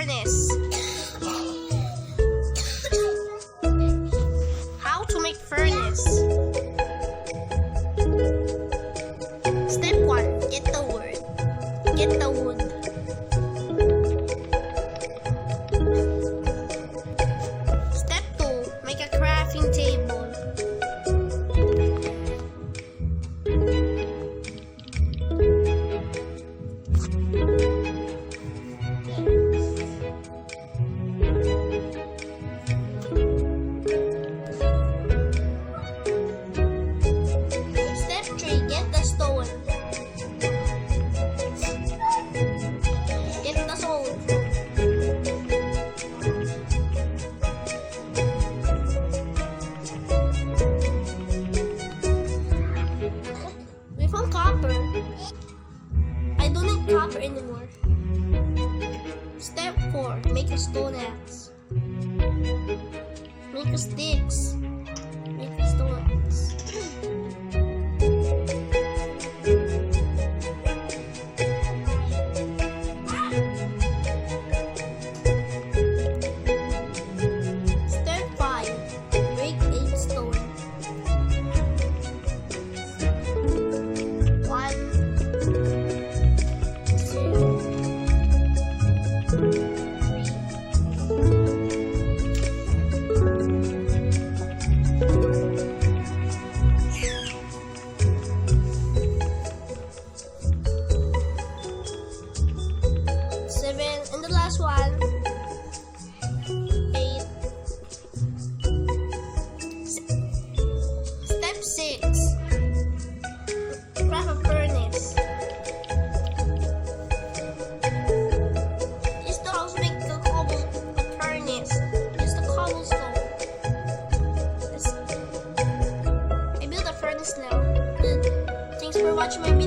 furnace. How to make furnace. Step 1. Get the wood. Get the wood. Step 2. Make a crafting table. Step 3. Get the stone. Get the stone. We found copper. I don't need copper anymore. Step 4. Make a stone axe. Make a sticks. Make a stone axe. Step 5. Break 8 stone. 1, 7, and the last one. 8. Step 6. Craft a furnace. Use the house make the furnace. Use the cobblestone. I built a furnace now. Thanks for watching my video.